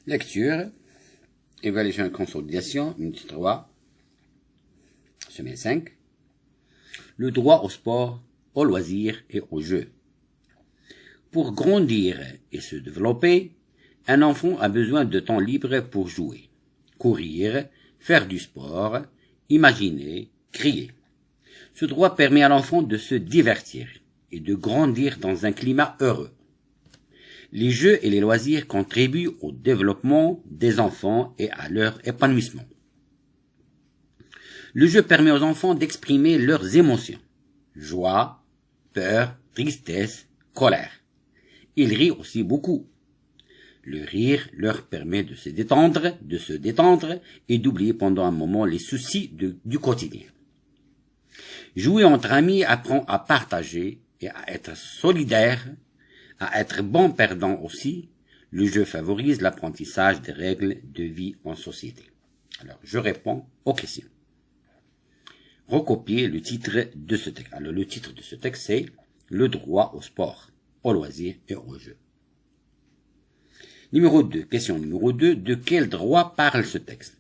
Lecture, évaluation et consolidation, unité 3, semaine 5. Le droit au sport, au loisir et au jeu. Pour grandir et se développer, un enfant a besoin de temps libre pour jouer, courir, faire du sport, imaginer, crier. Ce droit permet à l'enfant de se divertir et de grandir dans un climat heureux. Les jeux et les loisirs contribuent au développement des enfants et à leur épanouissement. Le jeu permet aux enfants d'exprimer leurs émotions, joie, peur, tristesse, colère. Ils rient aussi beaucoup. Le rire leur permet de se détendre et d'oublier pendant un moment les soucis du quotidien. Jouer entre amis apprend à partager et à être solidaire, à être bon perdant aussi. Le jeu favorise l'apprentissage des règles de vie en société. Alors, je réponds aux questions. Recopier le titre de ce texte. Alors, le titre de ce texte, c'est « Le droit au sport, au loisir et au jeu ». Numéro 2, question numéro 2, de quel droit parle ce texte?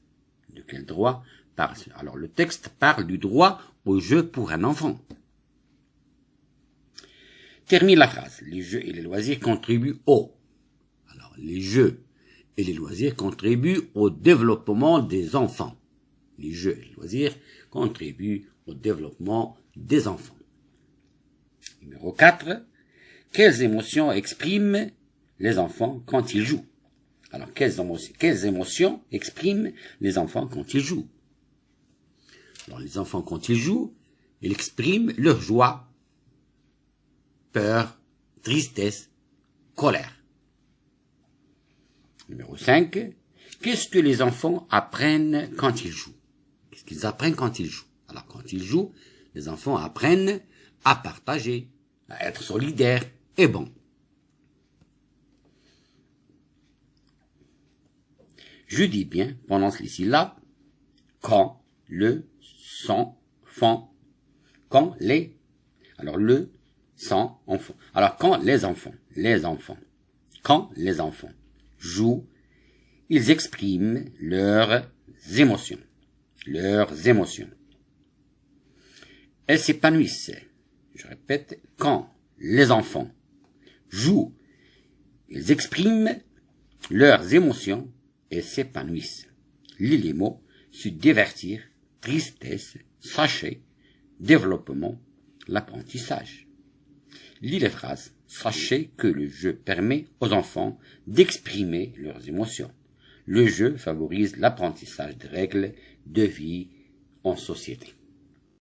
De quel droit parle ce... Alors, le texte parle du droit au jeu pour un enfant. Termine la phrase. Les jeux et les loisirs contribuent au... Alors, les jeux et les loisirs contribuent au développement des enfants. Les jeux et les loisirs contribuent au développement des enfants. Numéro 4. Quelles émotions expriment les enfants quand ils jouent? Alors, quelles émotions expriment les enfants quand ils jouent? Alors, les enfants, quand ils jouent, ils expriment leur joie, peur, tristesse, colère. Numéro 5. Qu'est-ce que les enfants apprennent quand ils jouent? Qu'est-ce qu'ils apprennent quand ils jouent? Alors, quand ils jouent, les enfants apprennent à partager, à être solidaires et bons. Je dis bien, prononce les syllabes, quand, le, sans, fan, quand, les, alors le, sans, enfant. Alors, quand les enfants, quand les enfants jouent, ils expriment leurs émotions. Elles s'épanouissent. Je répète, quand les enfants jouent, ils expriment leurs émotions et s'épanouissent. Lis les mots, se divertir, tristesse, sachez, développement, l'apprentissage. Lis les phrases, sachez que le jeu permet aux enfants d'exprimer leurs émotions. Le jeu favorise l'apprentissage des règles de vie en société.